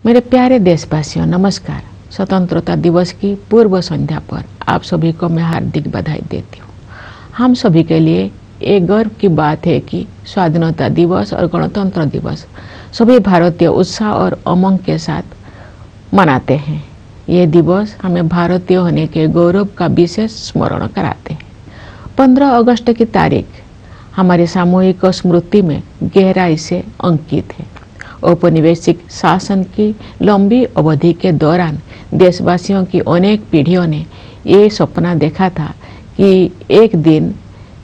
मेरे प्यारे देशवासियों, नमस्कार। स्वतंत्रता दिवस की पूर्व संध्या पर आप सभी को मैं हार्दिक बधाई देती हूँ। हम सभी के लिए एक गर्व की बात है कि स्वाधीनता दिवस और गणतंत्र दिवस सभी भारतीय उत्साह और उमंग के साथ मनाते हैं। ये दिवस हमें भारतीय होने के गौरव का विशेष स्मरण कराते हैं। 15 अगस्त की तारीख हमारी सामूहिक स्मृति में गहराई से अंकित है। औपनिवेशिक शासन की लंबी अवधि के दौरान देशवासियों की अनेक पीढ़ियों ने ये सपना देखा था कि एक दिन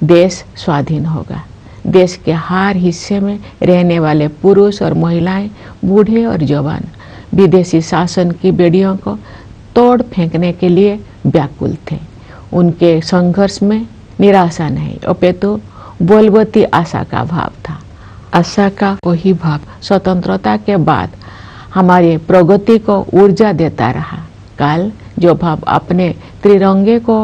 देश स्वाधीन होगा। देश के हर हिस्से में रहने वाले पुरुष और महिलाएं, बूढ़े और जवान विदेशी शासन की बेड़ियों को तोड़ फेंकने के लिए व्याकुल थे। उनके संघर्ष में निराशा नहीं, अपितु बोलबती आशा का भाव था। आशा का वही भाव स्वतंत्रता के बाद हमारी प्रगति को ऊर्जा देता रहा। कल जब हम अपने त्रिरंगे को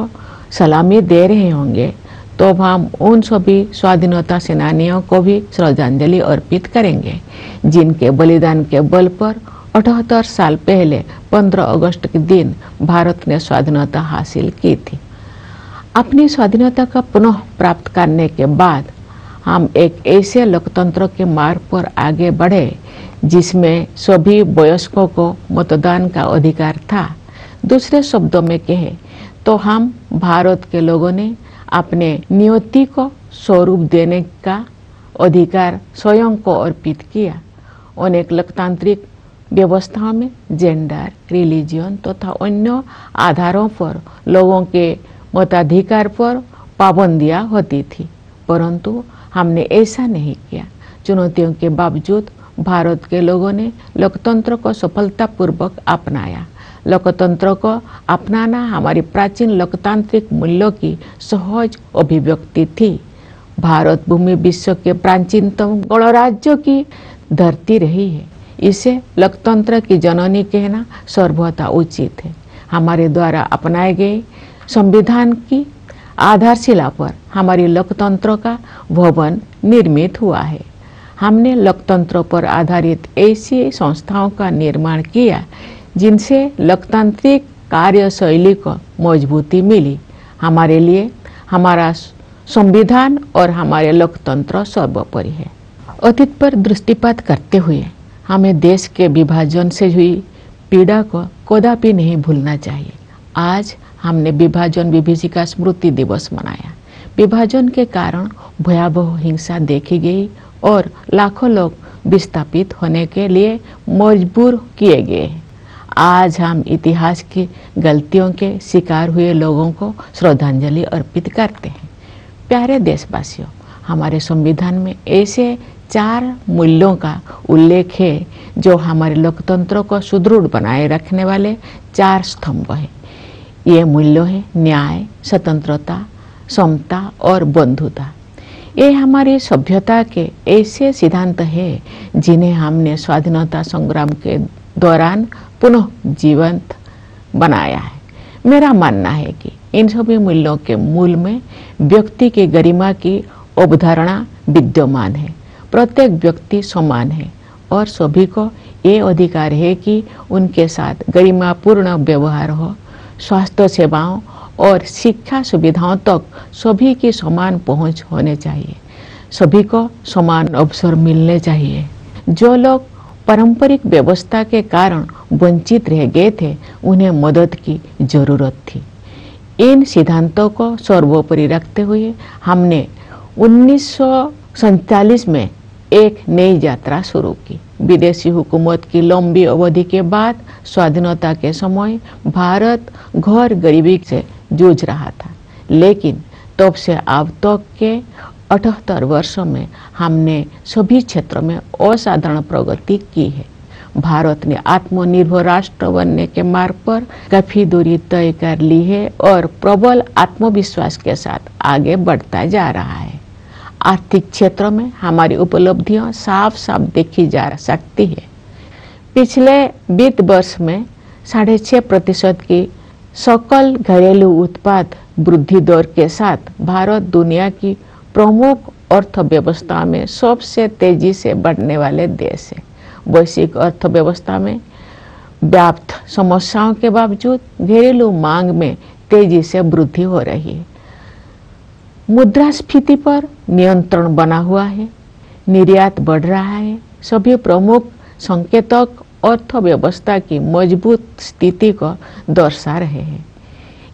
सलामी दे रहे होंगे तो हम उन सभी स्वाधीनता सेनानियों को भी श्रद्धांजलि अर्पित करेंगे जिनके बलिदान के बल पर 78 साल पहले 15 अगस्त के दिन भारत ने स्वाधीनता हासिल की थी। अपनी स्वाधीनता का पुनः प्राप्त करने के बाद हम एक ऐसे लोकतंत्र के मार्ग पर आगे बढ़े जिसमें सभी वयस्कों को मतदान का अधिकार था। दूसरे शब्दों में कहे तो हम भारत के लोगों ने अपने नियति को स्वरूप देने का अधिकार स्वयं को अर्पित किया। अनेक लोकतांत्रिक व्यवस्थाओं में जेंडर, रिलीजन तथा अन्य आधारों पर लोगों के मताधिकार पर पाबंदियां होती थी, परंतु हमने ऐसा नहीं किया। चुनौतियों के बावजूद भारत के लोगों ने लोकतंत्र को सफलतापूर्वक अपनाया। लोकतंत्र को अपनाना हमारी प्राचीन लोकतांत्रिक मूल्यों की सहज अभिव्यक्ति थी। भारत भूमि विश्व के प्राचीनतम गणराज्यों की धरती रही है। इसे लोकतंत्र की जननी कहना सर्वथा उचित है। हमारे द्वारा अपनाए गए संविधान की आधारशिला पर हमारी लोकतंत्र का भवन निर्मित हुआ है। हमने लोकतंत्र पर आधारित ऐसी संस्थाओं का निर्माण किया जिनसे लोकतांत्रिक कार्यशैली को मजबूती मिली। हमारे लिए हमारा संविधान और हमारे लोकतंत्र सर्वोपरि है। अतीत पर दृष्टिपात करते हुए हमें देश के विभाजन से हुई पीड़ा को कदापि नहीं भूलना चाहिए। आज हमने विभाजन विभीषिका स्मृति दिवस मनाया। विभाजन के कारण भयावह हिंसा देखी गई और लाखों लोग विस्थापित होने के लिए मजबूर किए गए। आज हम इतिहास की गलतियों के शिकार हुए लोगों को श्रद्धांजलि अर्पित करते हैं। प्यारे देशवासियों, हमारे संविधान में ऐसे 4 मूल्यों का उल्लेख है जो हमारे लोकतंत्र को सुदृढ़ बनाए रखने वाले 4 स्तंभ हैं। ये मूल्य है न्याय, स्वतंत्रता, समता और बंधुता। ये हमारी सभ्यता के ऐसे सिद्धांत हैं जिन्हें हमने स्वाधीनता संग्राम के दौरान पुनः जीवंत बनाया है। मेरा मानना है कि इन सभी मूल्यों के मूल में व्यक्ति की गरिमा की अवधारणा विद्यमान है। प्रत्येक व्यक्ति समान है और सभी को ये अधिकार है कि उनके साथ गरिमापूर्ण व्यवहार हो। स्वास्थ्य सेवाओं और शिक्षा सुविधाओं तक सभी की समान पहुंच होने चाहिए। सभी को समान अवसर मिलने चाहिए। जो लोग पारंपरिक व्यवस्था के कारण वंचित रह गए थे, उन्हें मदद की जरूरत थी। इन सिद्धांतों को सर्वोपरि रखते हुए हमने 1947 में एक नई यात्रा शुरू की। विदेशी हुकूमत की लंबी अवधि के बाद स्वाधीनता के समय भारत घोर गरीबी से जूझ रहा था, लेकिन तब से अब तक के 78 वर्षों में हमने सभी क्षेत्रों में असाधारण प्रगति की है। भारत ने आत्मनिर्भर राष्ट्र बनने के मार्ग पर काफी दूरी तय कर ली है और प्रबल आत्मविश्वास के साथ आगे बढ़ता जा रहा है। आर्थिक क्षेत्र में हमारी उपलब्धियां साफ साफ देखी जा सकती है। पिछले वित्त वर्ष में 6.5% की सकल घरेलू उत्पाद वृद्धि दर के साथ भारत दुनिया की प्रमुख अर्थव्यवस्था में सबसे तेजी से बढ़ने वाले देश है। वैश्विक अर्थव्यवस्था में व्याप्त समस्याओं के बावजूद घरेलू मांग में तेजी से वृद्धि हो रही है। मुद्रास्फीति पर नियंत्रण बना हुआ है, निर्यात बढ़ रहा है। सभी प्रमुख संकेतक अर्थव्यवस्था की मजबूत स्थिति को दर्शा रहे हैं।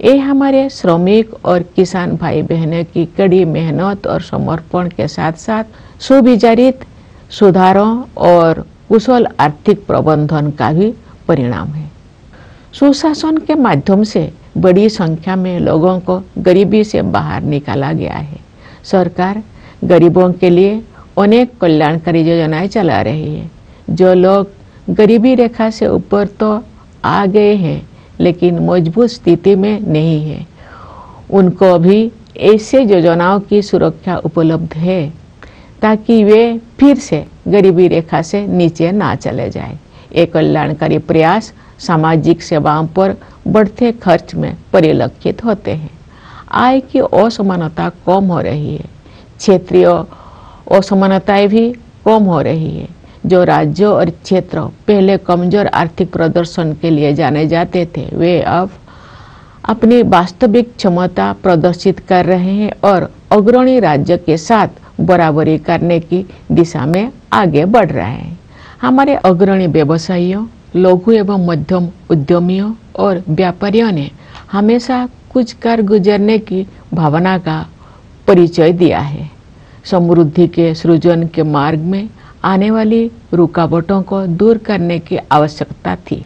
ये हमारे श्रमिक और किसान भाई बहनों की कड़ी मेहनत और समर्पण के साथ साथ सुविचारित सुधारों और कुशल आर्थिक प्रबंधन का भी परिणाम है। सुशासन के माध्यम से बड़ी संख्या में लोगों को गरीबी से बाहर निकाला गया है। सरकार गरीबों के लिए अनेक कल्याणकारी योजनाएं चला रही है। जो लोग गरीबी रेखा से ऊपर तो आ गए हैं लेकिन मजबूत स्थिति में नहीं है, उनको भी ऐसे योजनाओं की सुरक्षा उपलब्ध है ताकि वे फिर से गरीबी रेखा से नीचे ना चले जाएं। ये कल्याणकारी प्रयास सामाजिक सेवाओं पर बढ़ते खर्च में परिलक्षित होते हैं। आय की असमानता कम हो रही है, क्षेत्रीय असमानताएं भी कम हो रही है। जो राज्यों और क्षेत्र पहले कमजोर आर्थिक प्रदर्शन के लिए जाने जाते थे, वे अब अपनी वास्तविक क्षमता प्रदर्शित कर रहे हैं और अग्रणी राज्य के साथ बराबरी करने की दिशा में आगे बढ़ रहे हैं। हमारे अग्रणी व्यवसायियों, लघु एवं मध्यम उद्यमियों और व्यापारियों ने हमेशा कुछ कर गुजरने की भावना का परिचय दिया है। समृद्धि के सृजन के मार्ग में आने वाली रुकावटों को दूर करने की आवश्यकता थी।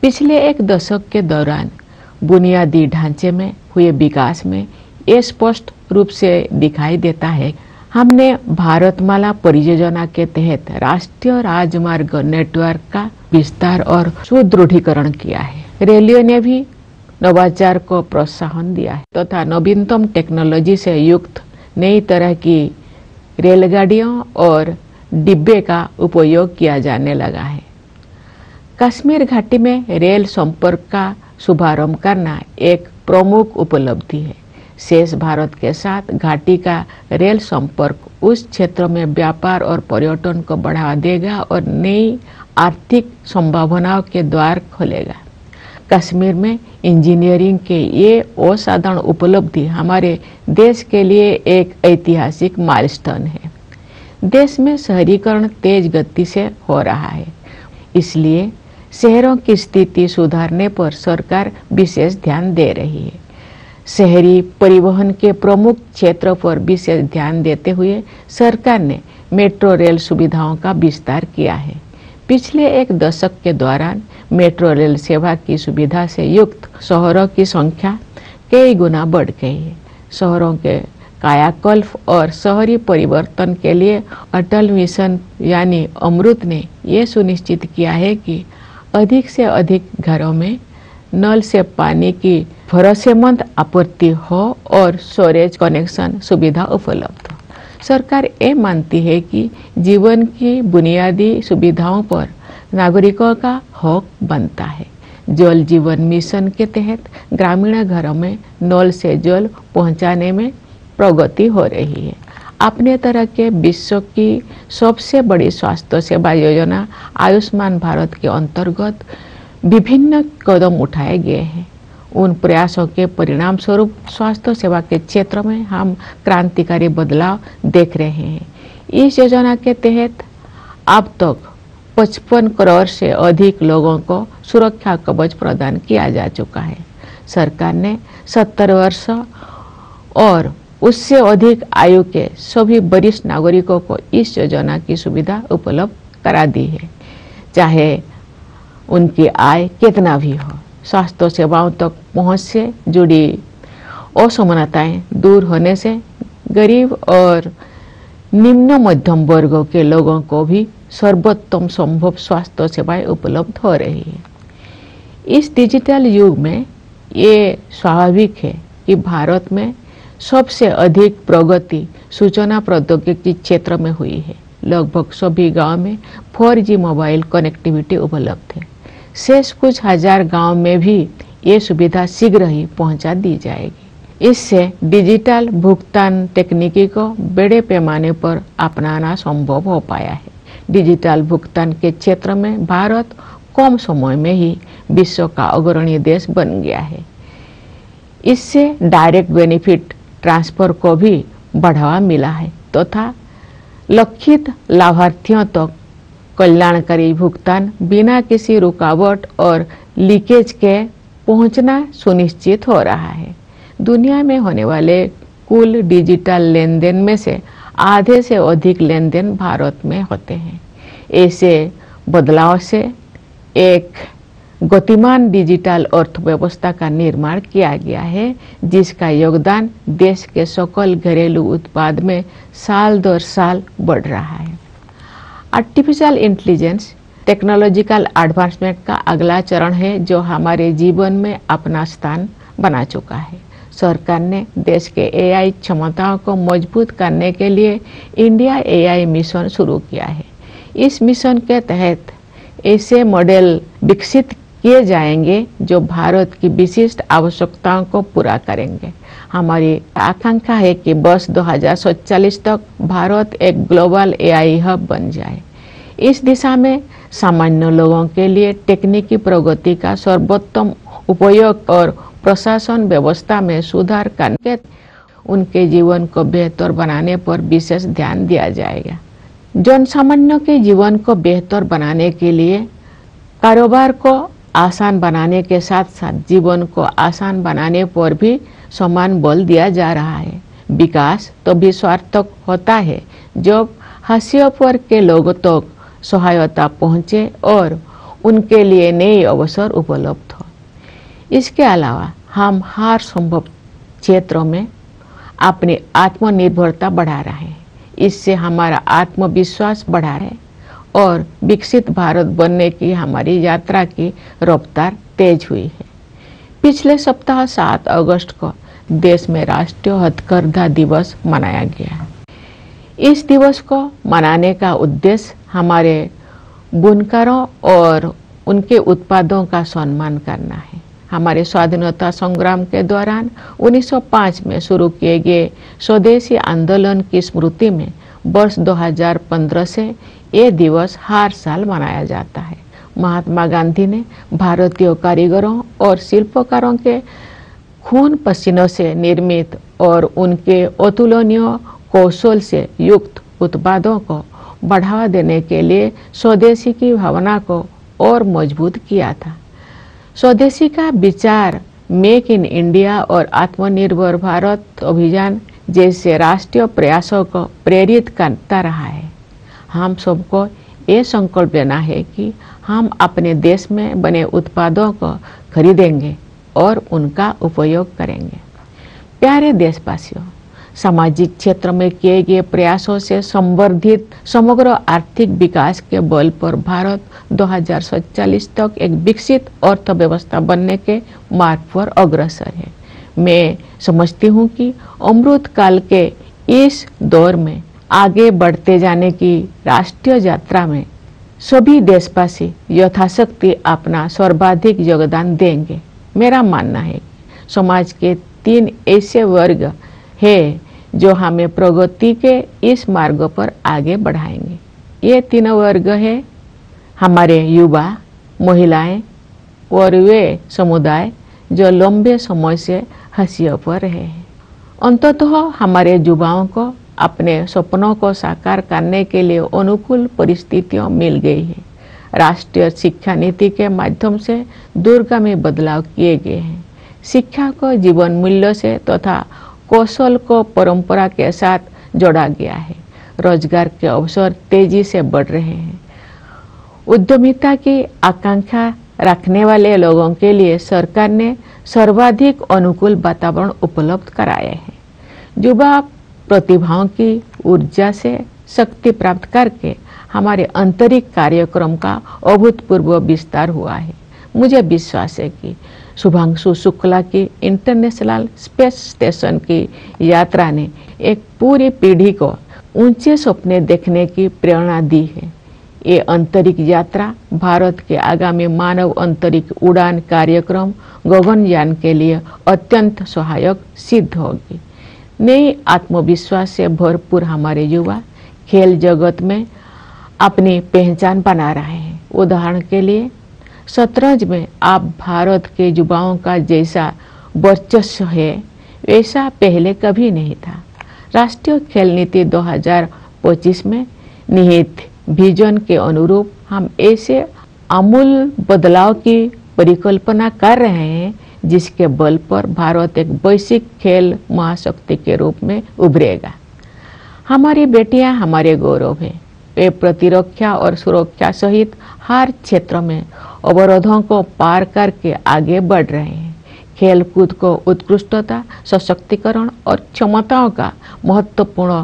पिछले एक दशक के दौरान बुनियादी ढांचे में हुए विकास में ये स्पष्ट रूप से दिखाई देता है। हमने भारतमाला परियोजना के तहत राष्ट्रीय राजमार्ग नेटवर्क का विस्तार और सुदृढ़ीकरण किया है। रेलवे ने भी नवाचार को प्रोत्साहन दिया है तथा नवीनतम टेक्नोलॉजी से युक्त नई तरह की रेलगाड़ियों और डिब्बे का उपयोग किया जाने लगा है। कश्मीर घाटी में रेल संपर्क का शुभारंभ करना एक प्रमुख उपलब्धि है। शेष भारत के साथ घाटी का रेल संपर्क उस क्षेत्र में व्यापार और पर्यटन को बढ़ावा देगा और नई आर्थिक संभावनाओं के द्वार खोलेगा। कश्मीर में इंजीनियरिंग के ये असाधारण उपलब्धि हमारे देश के लिए एक ऐतिहासिक माइलस्टोन है। देश में शहरीकरण तेज गति से हो रहा है, इसलिए शहरों की स्थिति सुधारने पर सरकार विशेष ध्यान दे रही है। शहरी परिवहन के प्रमुख क्षेत्रों पर विशेष ध्यान देते हुए सरकार ने मेट्रो रेल सुविधाओं का विस्तार किया है। पिछले एक दशक के दौरान मेट्रो रेल सेवा की सुविधा से युक्त शहरों की संख्या कई गुना बढ़ गई है। शहरों के कायाकल्प और शहरी परिवर्तन के लिए अटल मिशन यानी अमृत ने ये सुनिश्चित किया है कि अधिक से अधिक घरों में नल से पानी की भरोसेमंद आपूर्ति हो और स्टोरेज कनेक्शन सुविधा उपलब्ध हो। सरकार ये मानती है कि जीवन की बुनियादी सुविधाओं पर नागरिकों का हक बनता है। जल जीवन मिशन के तहत ग्रामीण घरों में नल से जल पहुंचाने में प्रगति हो रही है। अपने तरह के विश्व की सबसे बड़ी स्वास्थ्य सेवा योजना आयुष्मान भारत के अंतर्गत विभिन्न कदम उठाए गए हैं। उन प्रयासों के परिणाम स्वरूप स्वास्थ्य सेवा के क्षेत्र में हम क्रांतिकारी बदलाव देख रहे हैं। इस योजना के तहत अब तक 55 करोड़ से अधिक लोगों को सुरक्षा कवच प्रदान किया जा चुका है। सरकार ने 70 वर्ष और उससे अधिक आयु के सभी वरिष्ठ नागरिकों को इस योजना की सुविधा उपलब्ध करा दी है, चाहे उनकी आय कितना भी हो। स्वास्थ्य सेवाओं तक पहुंच से जुड़ी असमानताएं दूर होने से गरीब और निम्न मध्यम वर्गों के लोगों को भी सर्वोत्तम संभव स्वास्थ्य सेवाएं उपलब्ध हो रही है। इस डिजिटल युग में ये स्वाभाविक है कि भारत में सबसे अधिक प्रगति सूचना प्रौद्योगिकी क्षेत्र में हुई है। लगभग सभी गांव में 4G मोबाइल कनेक्टिविटी उपलब्ध है। शेष कुछ हजार गांव में भी ये सुविधा शीघ्र ही पहुंचा दी जाएगी। इससे डिजिटल भुगतान तकनीकी को बड़े पैमाने पर अपनाना संभव हो पाया है। डिजिटल भुगतान के क्षेत्र में भारत कम समय में ही विश्व का अग्रणी देश बन गया है। इससे डायरेक्ट बेनिफिट ट्रांसफर को भी बढ़ावा मिला है तथा लक्षित लाभार्थियों तक कल्याणकारी भुगतान बिना किसी रुकावट और लीकेज के पहुंचना सुनिश्चित हो रहा है। दुनिया में होने वाले कुल डिजिटल लेन देन में से आधे से अधिक लेन देन भारत में होते हैं। ऐसे बदलाव से एक गतिमान डिजिटल अर्थव्यवस्था का निर्माण किया गया है, जिसका योगदान देश के सकल घरेलू उत्पाद में साल दर साल बढ़ रहा है। आर्टिफिशियल इंटेलिजेंस टेक्नोलॉजिकल एडवांसमेंट का अगला चरण है जो हमारे जीवन में अपना स्थान बना चुका है। सरकार ने देश के एआई क्षमताओं को मजबूत करने के लिए इंडिया एआई मिशन शुरू किया है। इस मिशन के तहत ऐसे मॉडल विकसित किए जाएंगे जो भारत की विशिष्ट आवश्यकताओं को पूरा करेंगे। हमारी आकांक्षा है कि वर्ष 2047 तक भारत एक ग्लोबल एआई हब बन जाए। इस दिशा में सामान्य लोगों के लिए तकनीकी प्रगति का सर्वोत्तम उपयोग और प्रशासन व्यवस्था में सुधार करके उनके जीवन को बेहतर बनाने पर विशेष ध्यान दिया जाएगा। जनसामान्य के जीवन को बेहतर बनाने के लिए कारोबार को आसान बनाने के साथ साथ जीवन को आसान बनाने पर भी समान बल दिया जा रहा है। विकास तभी सार्थक होता है जब हाशिए पर के लोगों तक सहायता पहुंचे और उनके लिए नए अवसर उपलब्ध हो। इसके अलावा हम हर संभव क्षेत्रों में अपनी आत्मनिर्भरता बढ़ा रहे हैं। इससे हमारा आत्मविश्वास बढ़ा है और विकसित भारत बनने की हमारी यात्रा की रफ्तार तेज हुई है। पिछले सप्ताह 7 अगस्त को देश में राष्ट्रीय हथकरघा दिवस मनाया गया। इस दिवस को मनाने का उद्देश्य हमारे बुनकरों और उनके उत्पादों का सम्मान करना है। हमारे स्वाधीनता संग्राम के दौरान 1905 में शुरू किए गए स्वदेशी आंदोलन की स्मृति में वर्ष 2015 से ये दिवस हर साल मनाया जाता है। महात्मा गांधी ने भारतीय कारीगरों और शिल्पकारों के खून पसीनों से निर्मित और उनके अतुलनीय कौशल से युक्त उत्पादों को बढ़ावा देने के लिए स्वदेशी की भावना को और मजबूत किया था। स्वदेशी का विचार मेक इन इंडिया और आत्मनिर्भर भारत अभियान जैसे राष्ट्रीय प्रयासों को प्रेरित करता रहा है। हम सबको ये संकल्प लेना है कि हम अपने देश में बने उत्पादों को खरीदेंगे और उनका उपयोग करेंगे। प्यारे देशवासियों, सामाजिक क्षेत्र में किए गए प्रयासों से संवर्धित समग्र आर्थिक विकास के बल पर भारत 2047 तक एक विकसित अर्थव्यवस्था बनने के मार्ग पर अग्रसर है। मैं समझती हूँ कि अमृत काल के इस दौर में आगे बढ़ते जाने की राष्ट्रीय यात्रा में सभी देशवासी यथाशक्ति अपना सर्वाधिक योगदान देंगे। मेरा मानना है कि समाज के 3 ऐसे वर्ग है जो हमें प्रगति के इस मार्ग पर आगे बढ़ाएंगे। ये 3 वर्ग है हमारे युवा, महिलाएं और वे समुदाय जो लंबे समय से हाशिए पर रहे हैं। अंततः हमारे युवाओं को अपने सपनों को साकार करने के लिए अनुकूल परिस्थितियां मिल गई है। राष्ट्रीय शिक्षा नीति के माध्यम से दूरगामी बदलाव किए गए हैं। शिक्षा को जीवन मूल्य से तथा कौशल को परंपरा के साथ जोड़ा गया है। रोजगार के अवसर तेजी से बढ़ रहे हैं। उद्यमिता की आकांक्षा रखने वाले लोगों के लिए सरकार ने सर्वाधिक अनुकूल वातावरण उपलब्ध कराए हैं। युवा प्रतिभाओं की ऊर्जा से शक्ति प्राप्त करके हमारे आंतरिक कार्यक्रम का अभूतपूर्व विस्तार हुआ है। मुझे विश्वास है कि शुभांशु शुक्ला की इंटरनेशनल स्पेस स्टेशन की यात्रा ने एक पूरी पीढ़ी को ऊंचे सपने देखने की प्रेरणा दी है। ये अंतरिक्ष यात्रा भारत के आगामी मानव अंतरिक्ष उड़ान कार्यक्रम गगनयान के लिए अत्यंत सहायक सिद्ध होगी। नई आत्मविश्वास से भरपूर हमारे युवा खेल जगत में अपनी पहचान बना रहे हैं। उदाहरण के लिए शतरंज में आप भारत के युवाओं का जैसा वर्चस्व है वैसा पहले कभी नहीं था। राष्ट्रीय खेल नीति 2025 में निहित विजन के अनुरूप हम ऐसे आमूल बदलाव की परिकल्पना कर रहे हैं जिसके बल पर भारत एक वैश्विक खेल महाशक्ति के रूप में उभरेगा। हमारी बेटियां हमारे गौरव हैं। वे प्रतिरक्षा और सुरक्षा सहित हर क्षेत्र में अवरोधों को पार करके आगे बढ़ रहे हैं। खेल कूद को उत्कृष्टता, सशक्तिकरण और क्षमताओं का महत्वपूर्ण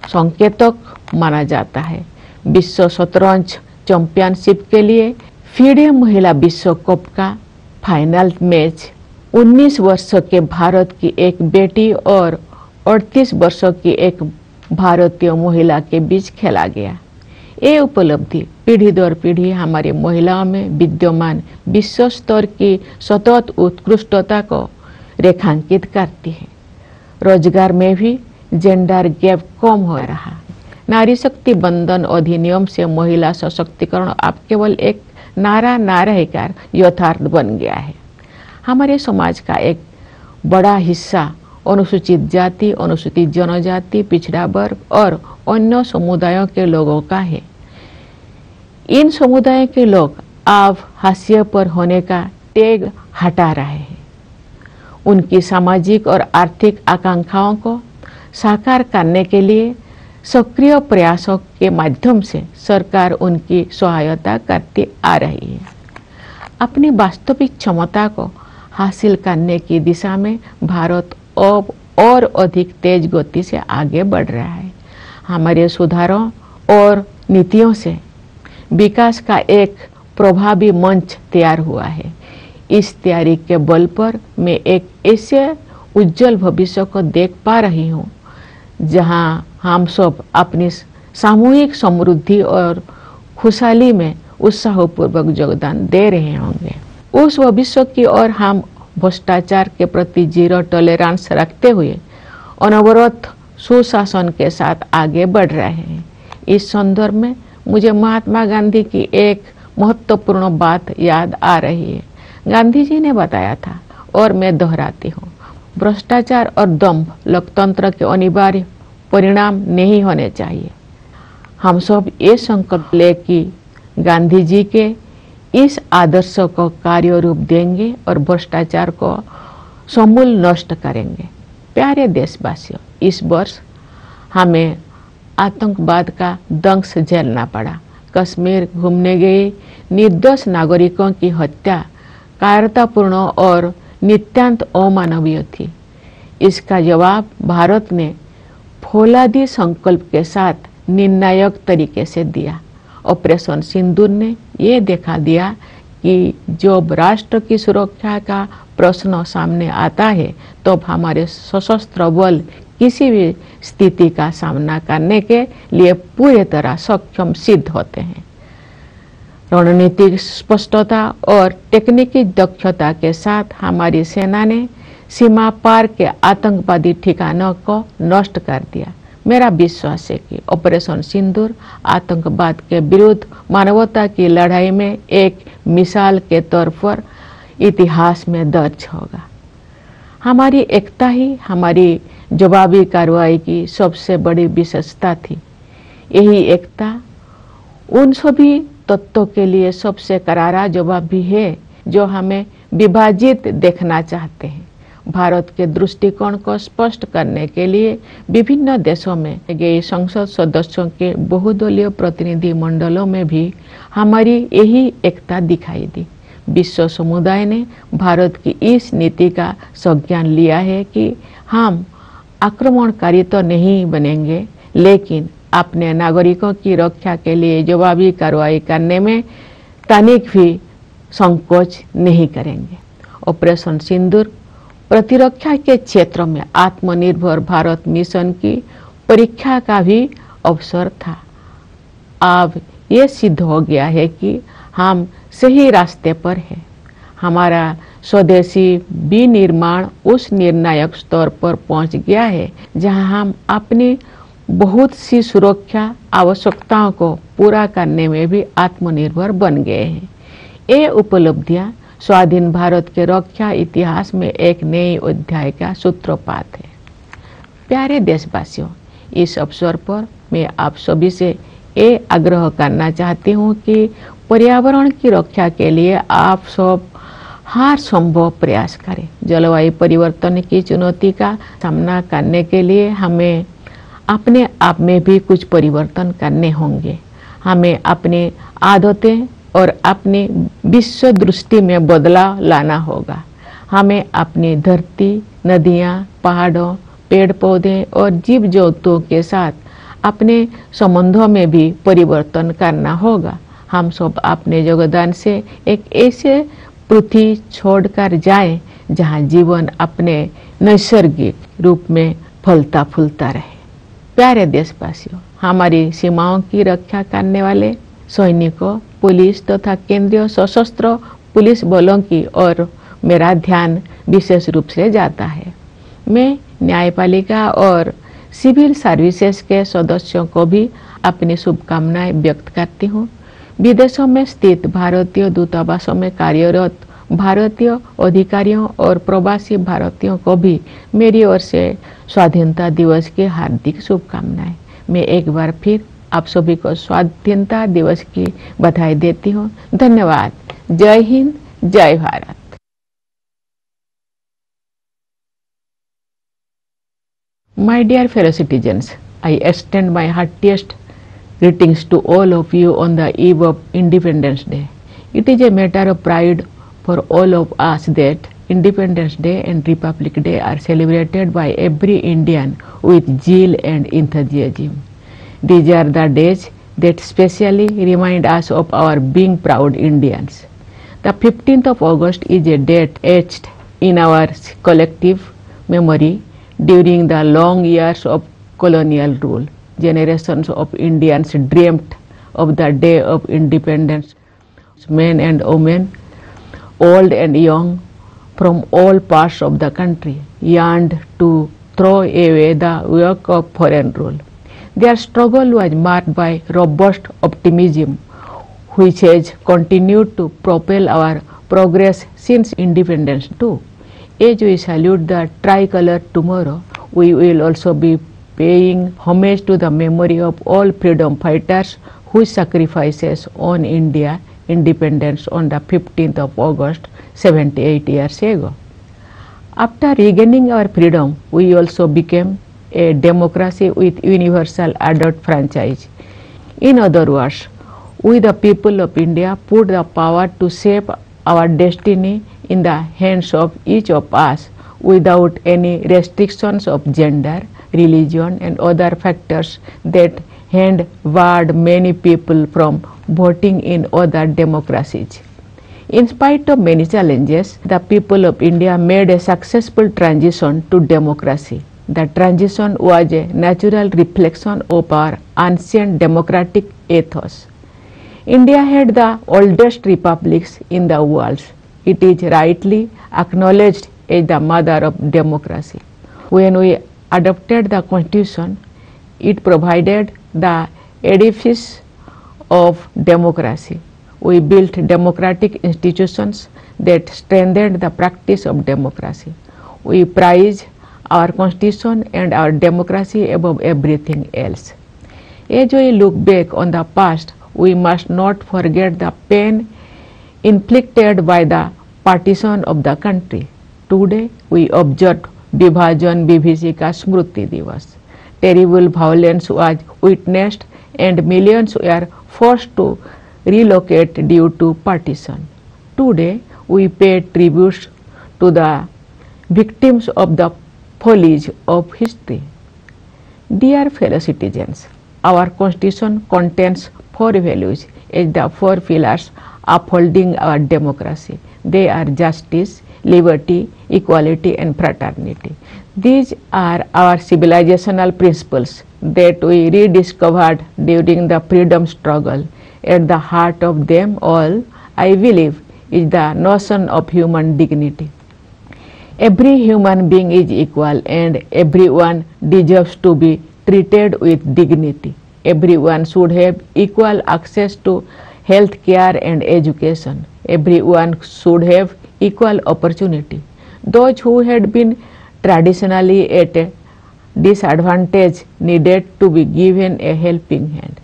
संकेतक माना जाता है। विश्व शतरंज चैंपियनशिप के लिए फीडे महिला विश्व कप का फाइनल मैच 19 वर्षों के भारत की एक बेटी और 38 वर्षों की एक भारतीय महिला के बीच खेला गया। ये उपलब्धि पीढ़ी दर पीढ़ी हमारी महिलाओं में विद्यमान विश्व स्तर की सतत उत्कृष्टता को रेखांकित करती है। रोजगार में भी जेंडर गैप कम हो रहा। नारी शक्ति बंधन अधिनियम से महिला सशक्तिकरण अब केवल एक नारा ना रहकर यथार्थ बन गया है। हमारे समाज का एक बड़ा हिस्सा अनुसूचित जाति, अनुसूचित जनजाति, पिछड़ा वर्ग और अन्य समुदायों के लोगों का है। इन समुदायों के लोग अब हाशिए पर होने का टैग हटा रहे हैं। उनकी सामाजिक और आर्थिक आकांक्षाओं को साकार करने के लिए सक्रिय प्रयासों के माध्यम से सरकार उनकी सहायता करती आ रही है। अपनी वास्तविक क्षमता को हासिल करने की दिशा में भारत अब और अधिक तेज गति से आगे बढ़ रहा है। हमारे सुधारों और नीतियों से विकास का एक प्रभावी मंच तैयार हुआ है। इस तैयारी के बल पर मैं एक ऐसे उज्जवल भविष्य को देख पा रही हूँ जहाँ हम सब अपनी सामूहिक समृद्धि और खुशहाली में उत्साहपूर्वक योगदान दे रहे होंगे। उस भविष्य की ओर हम भ्रष्टाचार के प्रति जीरो टॉलरेंस रखते हुए अनवरत सुशासन के साथ आगे बढ़ रहे हैं। इस संदर्भ में मुझे महात्मा गांधी की एक महत्वपूर्ण बात याद आ रही है। गांधी जी ने बताया था और मैं दोहराती हूँ, भ्रष्टाचार और दंभ लोकतंत्र के अनिवार्य परिणाम नहीं होने चाहिए। हम सब ये संकल्प ले कि गांधी जी के इस आदर्श को कार्य रूप देंगे और भ्रष्टाचार को समूल नष्ट करेंगे। प्यारे देशवासियों, इस वर्ष हमें आतंकवाद का दंश झेलना पड़ा। कश्मीर घूमने गए निर्दोष नागरिकों की हत्या कायरतापूर्ण और नितांत अमानवीय थी। इसका जवाब भारत ने फौलादी संकल्प के साथ निर्णायक तरीके से दिया। ऑपरेशन सिंदूर ने ये दिखा दिया कि जब राष्ट्र की सुरक्षा का प्रश्न सामने आता है तो हमारे सशस्त्र बल किसी भी स्थिति का सामना करने के लिए पूरी तरह सक्षम सिद्ध होते हैं। रणनीतिक स्पष्टता और तकनीकी दक्षता के साथ हमारी सेना ने सीमा पार के आतंकवादी ठिकानों को नष्ट कर दिया। मेरा विश्वास है कि ऑपरेशन सिंदूर आतंकवाद के विरुद्ध मानवता की लड़ाई में एक मिसाल के तौर पर इतिहास में दर्ज होगा। हमारी एकता ही हमारी जवाबी कार्रवाई की सबसे बड़ी विशेषता थी। यही एकता उन सभी तत्वों के लिए सबसे करारा जवाब भी है जो हमें विभाजित देखना चाहते हैं। भारत के दृष्टिकोण को स्पष्ट करने के लिए विभिन्न देशों में गए संसद सदस्यों के बहुदलीय प्रतिनिधि मंडलों में भी हमारी यही एकता दिखाई दी। विश्व समुदाय ने भारत की इस नीति का संज्ञान लिया है कि हम आक्रमणकारी तो नहीं बनेंगे, लेकिन अपने नागरिकों की रक्षा के लिए जवाबी कार्रवाई करने में तनिक भी संकोच नहीं करेंगे। ऑपरेशन सिंदूर प्रतिरक्षा के क्षेत्र में आत्मनिर्भर भारत मिशन की परीक्षा का भी अवसर था। अब ये सिद्ध हो गया है कि हम सही रास्ते पर हैं। हमारा स्वदेशी विनिर्माण उस निर्णायक स्तर पर पहुंच गया है जहां हम अपनी बहुत सी सुरक्षा आवश्यकताओं को पूरा करने में भी आत्मनिर्भर बन गए हैं। ये उपलब्धियां स्वाधीन भारत के रक्षा इतिहास में एक नए अध्याय का सूत्रपात है। प्यारे देशवासियों, इस अवसर पर मैं आप सभी से ये आग्रह करना चाहती हूँ कि पर्यावरण की रक्षा के लिए आप सब हर संभव प्रयास करें। जलवायु परिवर्तन की चुनौती का सामना करने के लिए हमें अपने आप में भी कुछ परिवर्तन करने होंगे। हमें अपनी आदतें और अपनी विश्व दृष्टि में बदलाव लाना होगा। हमें अपनी धरती, नदियाँ, पहाड़ों, पेड़ पौधे और जीव जंतुओं के साथ अपने संबंधों में भी परिवर्तन करना होगा। हम सब अपने योगदान से एक ऐसे पृथ्वी छोड़कर जाएं जहां जीवन अपने नैसर्गिक रूप में फलता फूलता रहे। प्यारे देशवासियों, हमारी सीमाओं की रक्षा करने वाले सैनिकों, पुलिस तथा केंद्रीय सशस्त्र पुलिस बलों की ओर मेरा ध्यान विशेष रूप से जाता है। मैं न्यायपालिका और सिविल सर्विसेज के सदस्यों को भी अपनी शुभकामनाएं व्यक्त करती हूँ। विदेशों में स्थित भारतीय दूतावासों में कार्यरत भारतीय अधिकारियों और प्रवासी भारतीयों को भी मेरी ओर से स्वाधीनता दिवस की हार्दिक शुभकामनाएं। मैं एक बार फिर आप सभी को स्वाधीनता दिवस की बधाई देती हूँ। धन्यवाद। जय हिंद, जय Bharat. My dear fellow citizens, I extend my heartiest greetings to all of you on the eve of Independence Day. It is a matter of pride for all of us that Independence Day and Republic Day are celebrated by every Indian with zeal and enthusiasm. These are the days that specially remind us of our being proud Indians. The 15th of August is a date etched in our collective memory. During the long years of colonial rule, generations of Indians dreamt of the day of independence. Men and women, old and young, from all parts of the country, yearned to throw away the yoke of foreign rule. Their struggle was marked by robust optimism, which has continued to propel our progress since independence too. As we salute the tricolor tomorrow, we will also be paying homage to the memory of all freedom fighters whose sacrifices won India independence on the 15th of August 78 years ago. After regaining our freedom, we also became a democracy with universal adult franchise. In other words, we the people of India put the power to shape our destiny in the hands of each of us without any restrictions of gender, religion and other factors that had barred many people from voting in other democracies. In spite of many challenges, the people of India made a successful transition to democracy. The transition was a natural reflection of our ancient democratic ethos. India had the oldest republics in the world. It is rightly acknowledged as the mother of democracy. When we adopted the Constitution, it provided the edifice of democracy. We built democratic institutions that strengthened the practice of democracy. We prize our Constitution and our democracy above everything else. As we look back on the past, we must not forget the pain inflicted by the partition of the country. Today we observe Vibhajan Vibhishika Smriti Divas. Terrible violence was witnessed and millions were forced to relocate due to partition. Today we pay tributes to the victims of the follies of history. Dear fellow citizens, our Constitution contains 4 values as the 4 pillars upholding our democracy. They are justice, liberty, equality and fraternity. These are our civilizational principles that we rediscovered during the freedom struggle. At the heart of them all, I believe, is the notion of human dignity. Every human being is equal and everyone deserves to be treated with dignity. Everyone should have equal access to health care and education. Everyone should have equal opportunity. Those who had been traditionally at a disadvantage needed to be given a helping hand.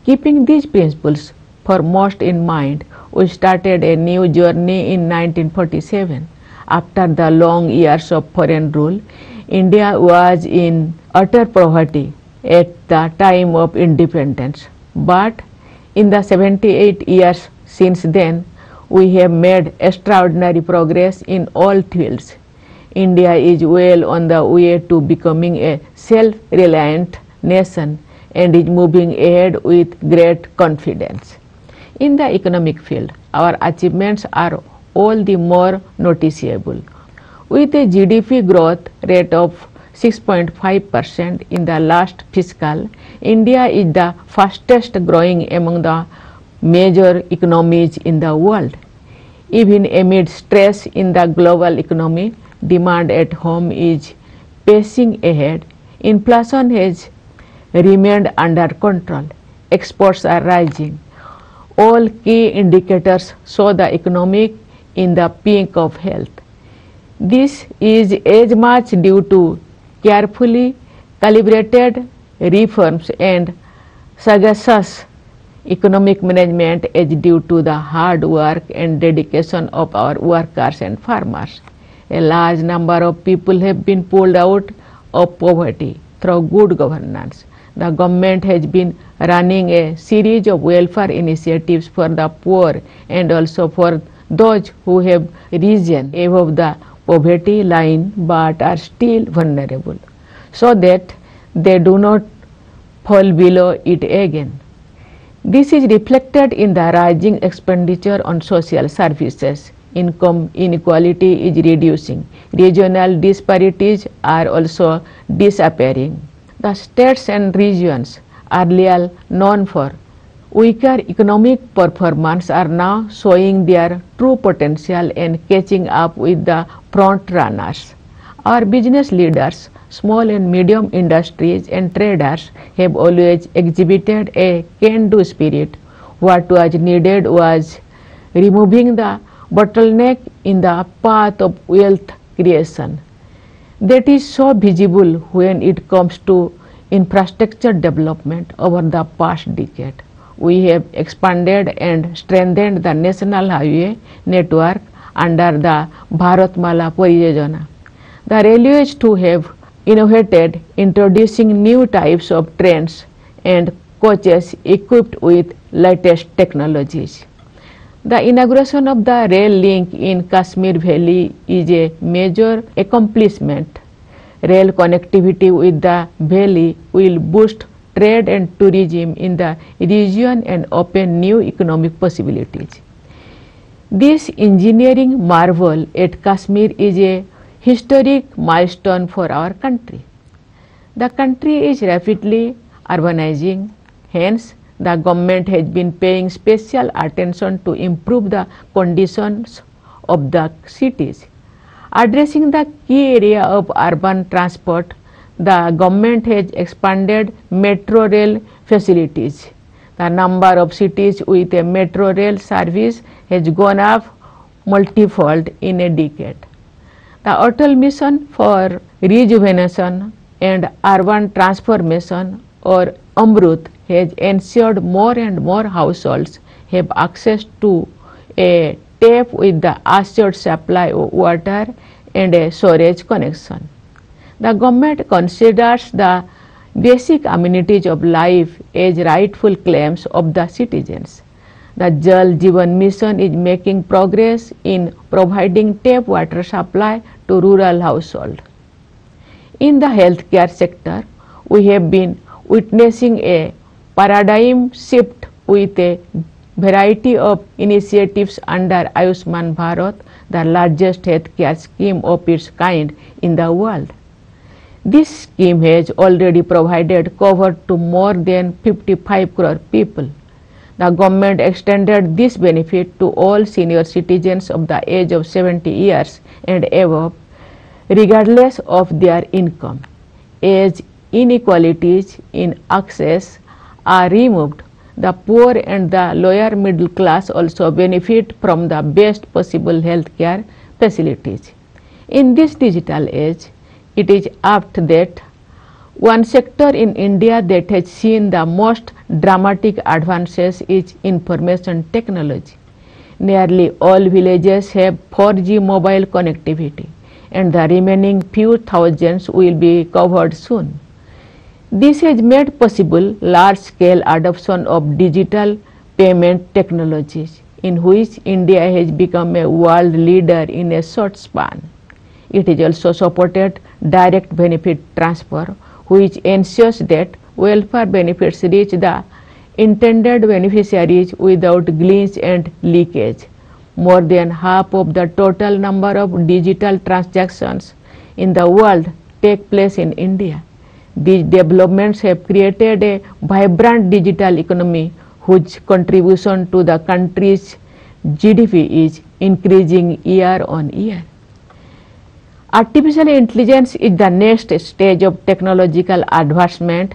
Keeping these principles foremost in mind, we started a new journey in 1947. After the long years of foreign rule, India was in utter poverty at the time of independence. But in the 78 years since then, we have made extraordinary progress in all fields. India is well on the way to becoming a self-reliant nation and is moving ahead with great confidence. In the economic field, our achievements are all the more noticeable. With a GDP growth rate of 6.5% in the last fiscal, India is the fastest growing among the major economies in the world. Even amid stress in the global economy, demand at home is pacing ahead. Inflation has remained under control. Exports are rising. All key indicators show the economy in the peak of health. This is as much due to carefully calibrated reforms and sagacious economic management as due to the hard work and dedication of our workers and farmers. A large number of people have been pulled out of poverty through good governance. The government has been running a series of welfare initiatives for the poor and also for those who have risen above the poverty line but are still vulnerable, so that they do not fall below it again. This is reflected in the rising expenditure on social services. Income inequality is reducing. Regional disparities are also disappearing. The states and regions earlier known for weaker economic performance are now showing their true potential and catching up with the front runners. Our business leaders, small and medium industries and traders have always exhibited a can-do spirit. What was needed was removing the bottleneck in the path of wealth creation. That is so visible when it comes to infrastructure development over the past decade. We have expanded and strengthened the national highway network under the Bharatmala Pariyojana. The railways too have innovated, introducing new types of trains and coaches equipped with latest technologies. The inauguration of the rail link in Kashmir Valley is a major accomplishment. Rail connectivity with the valley will boost trade and tourism in the region and open new economic possibilities. This engineering marvel at Kashmir is a historic milestone for our country. The country is rapidly urbanizing, hence the government has been paying special attention to improve the conditions of the cities. Addressing the key area of urban transport, the government has expanded metro rail facilities. The number of cities with a metro rail service has gone up multifold in a decade. The Atal Mission for Rejuvenation and Urban Transformation, or AMRUT, has ensured more and more households have access to a tap with the assured supply of water and a storage connection. The government considers the basic amenities of life as rightful claims of the citizens. The Jal Jeevan Mission is making progress in providing tap water supply to rural households. In the healthcare sector, we have been witnessing a paradigm shift with a variety of initiatives under Ayushman Bharat, the largest healthcare scheme of its kind in the world. This scheme has already provided cover to more than 55 crore people. The government extended this benefit to all senior citizens of the age of 70 years and above, regardless of their income. As inequalities in access are removed, the poor and the lower middle class also benefit from the best possible healthcare facilities. In this digital age, it is apt that one sector in India that has seen the most dramatic advances is information technology. Nearly all villages have 4G mobile connectivity, and the remaining few thousands will be covered soon. This has made possible large-scale adoption of digital payment technologies, in which India has become a world leader in a short span. It has also supported direct benefit transfer, which ensures that welfare benefits reach the intended beneficiaries without glitch and leakage. More than half of the total number of digital transactions in the world take place in India. These developments have created a vibrant digital economy whose contribution to the country's GDP is increasing year on year. Artificial intelligence is the next stage of technological advancement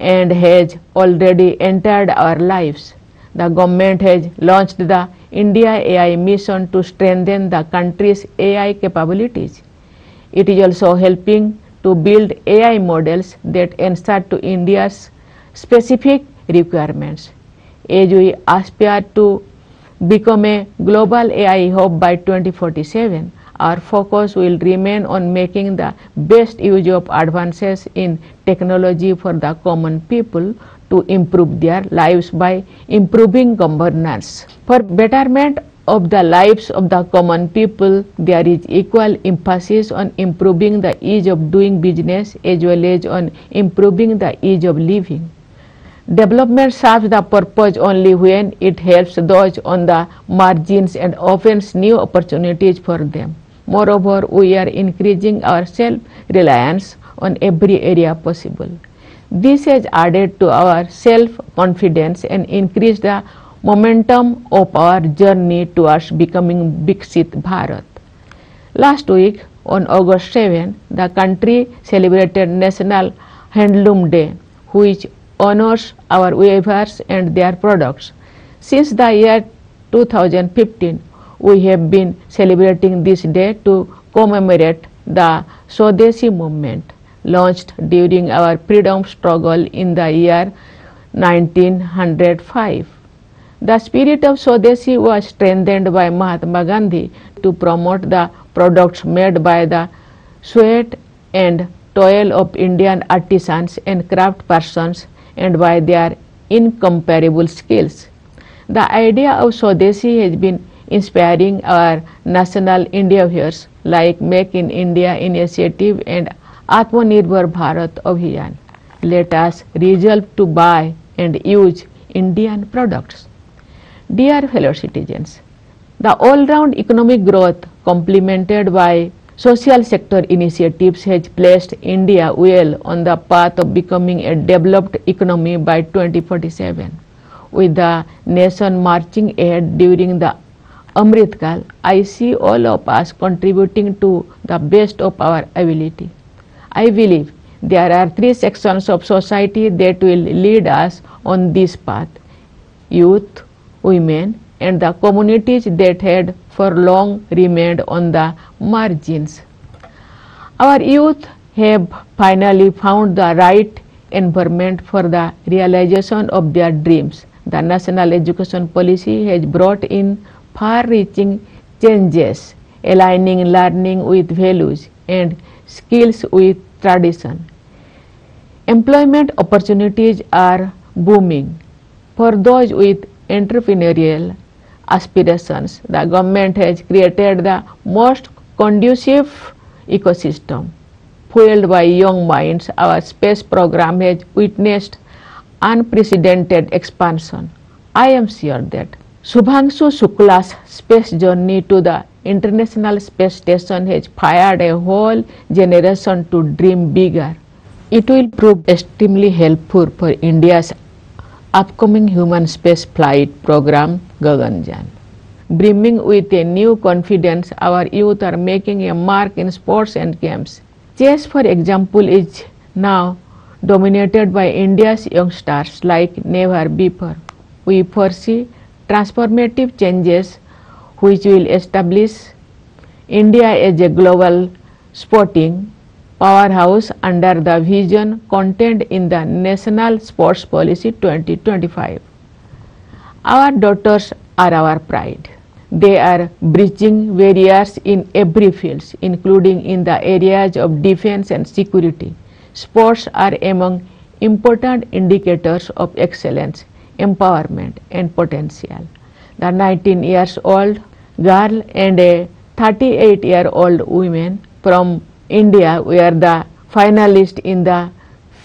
and has already entered our lives. The government has launched the India AI mission to strengthen the country's AI capabilities. It is also helping to build AI models that answer to India's specific requirements. As we aspire to become a global AI hub by 2047, our focus will remain on making the best use of advances in technology for the common people to improve their lives by improving governance. For betterment of the lives of the common people, there is equal emphasis on improving the ease of doing business as well as on improving the ease of living. Development serves the purpose only when it helps those on the margins and opens new opportunities for them. Moreover, we are increasing our self-reliance on every area possible. This has added to our self-confidence and increased the momentum of our journey towards becoming Viksit Bharat. Last week, on August 7, the country celebrated National Handloom Day, which honors our weavers and their products. Since the year 2015, we have been celebrating this day to commemorate the Swadeshi movement, launched during our freedom struggle in the year 1905. The spirit of Swadeshi was strengthened by Mahatma Gandhi to promote the products made by the sweat and toil of Indian artisans and craft persons and by their incomparable skills. The idea of Swadeshi has been inspiring our national endeavors like Make in India initiative and Atmanirbhar Bharat Abhiyan. Let us resolve to buy and use Indian products. Dear fellow citizens, the all-round economic growth complemented by social sector initiatives has placed India well on the path of becoming a developed economy by 2047. With the nation marching ahead during the Amrit Kal, I see all of us contributing to the best of our ability. I believe there are three sections of society that will lead us on this path: youth, women, and the communities that had for long remained on the margins. Our youth have finally found the right environment for the realization of their dreams. The national education policy has brought in far-reaching changes, aligning learning with values and skills with tradition. Employment opportunities are booming. For those with entrepreneurial aspirations, the government has created the most conducive ecosystem. Fueled by young minds, our space program has witnessed unprecedented expansion. I am sure that Shubhangshu Shukla's space journey to the International Space Station has fired a whole generation to dream bigger. It will prove extremely helpful for India's upcoming human space flight program Gaganyaan. Brimming with a new confidence, our youth are making a mark in sports and games. Chess, for example, is now dominated by India's youngsters like never before. We foresee transformative changes which will establish India as a global sporting powerhouse under the vision contained in the National Sports Policy 2025. Our daughters are our pride. They are bridging barriers in every field, including in the areas of defense and security. Sports are among important indicators of excellence, empowerment, and potential. The 19-year-old girl and a 38-year-old woman from India were the finalists in the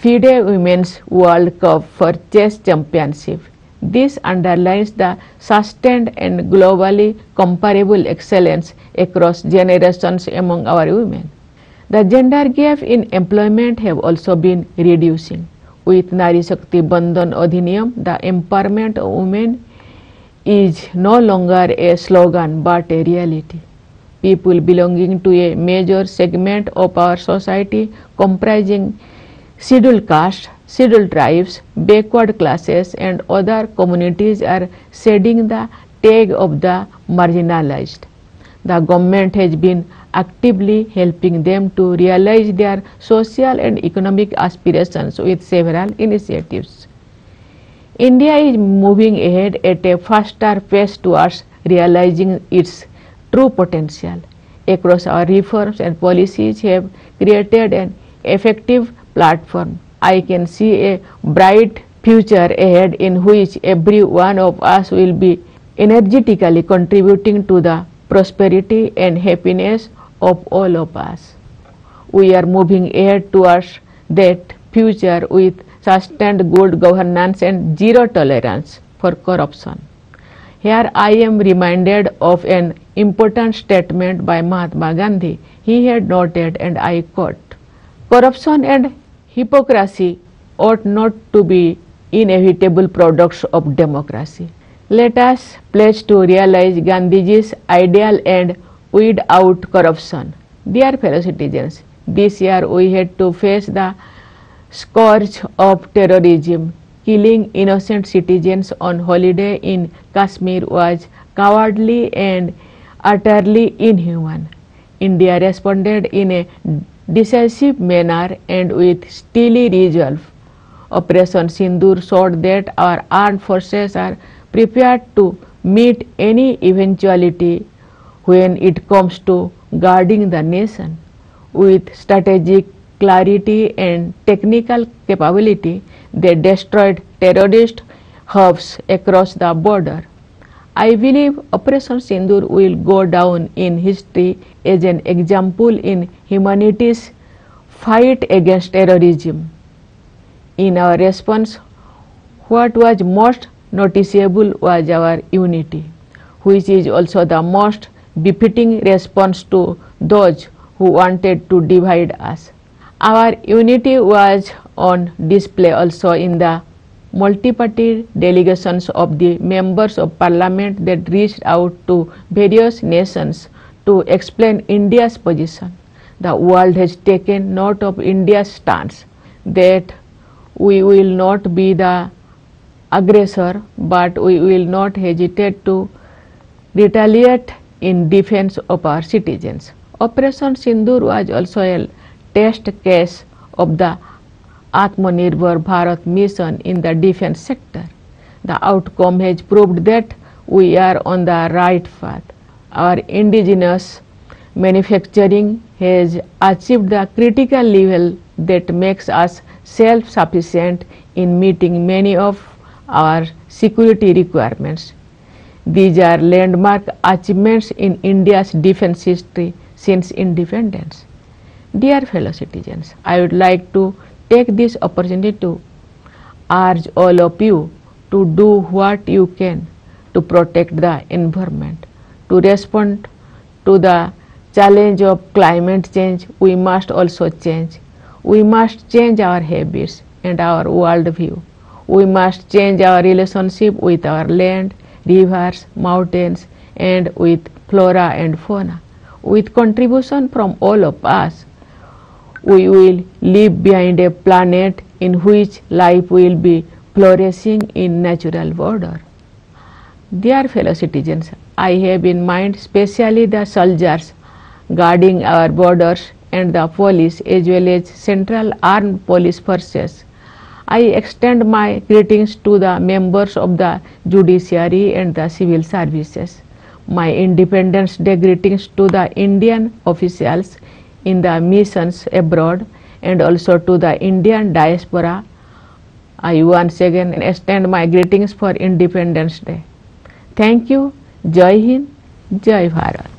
FIDE Women's World Cup for Chess Championship. This underlines the sustained and globally comparable excellence across generations among our women. The gender gap in employment have also been reducing. With Nari Shakti Bandhan Adhiniyam, the empowerment of women is no longer a slogan but a reality. People belonging to a major segment of our society comprising scheduled castes, scheduled tribes, backward classes and other communities are shedding the tag of the marginalized. The government has been actively helping them to realize their social and economic aspirations with several initiatives. India is moving ahead at a faster pace towards realizing its true potential. Across our reforms and policies have created an effective platform. I can see a bright future ahead in which every one of us will be energetically contributing to the prosperity and happiness of all of us. We are moving ahead towards that future with sustained good governance and zero tolerance for corruption. Here I am reminded of an important statement by Mahatma Gandhi. He had noted, and I quote, "Corruption and hypocrisy ought not to be inevitable products of democracy." Let us pledge to realize Gandhiji's ideal and weed out corruption. Dear fellow citizens, this year we had to face the scourge of terrorism. Killing innocent citizens on holiday in Kashmir was cowardly and utterly inhuman. India responded in a decisive manner and with steely resolve. Operation Sindoor showed that our armed forces are prepared to meet any eventuality when it comes to guarding the nation. With strategic clarity and technical capability, they destroyed terrorist hubs across the border. I believe Operation Sindoor will go down in history as an example in humanity's fight against terrorism. In our response, what was most noticeable was our unity, which is also the most befitting response to those who wanted to divide us. Our unity was on display also in the multi-party delegations of the members of parliament that reached out to various nations to explain India's position. The world has taken note of India's stance that we will not be the aggressor, but we will not hesitate to retaliate in defense of our citizens. Operation Sindoor was also a test case of the Atmanirbhar Bharat mission in the defense sector. The outcome has proved that we are on the right path. Our indigenous manufacturing has achieved the critical level that makes us self-sufficient in meeting many of our security requirements. These are landmark achievements in India's defense history since independence. Dear fellow citizens, I would like to take this opportunity to urge all of you to do what you can to protect the environment. To respond to the challenge of climate change, we must also change. We must change our habits and our worldview. We must change our relationship with our land, rivers, mountains, and with flora and fauna. With contribution from all of us, we will leave behind a planet in which life will be flourishing in natural order. Dear fellow citizens, I have in mind specially the soldiers guarding our borders and the police as well as central armed police forces. I extend my greetings to the members of the judiciary and the civil services. My Independence Day greetings to the Indian officials in the missions abroad and also to the Indian diaspora. I once again extend my greetings for Independence Day. Thank you. Jai Hind, Jai Bharat.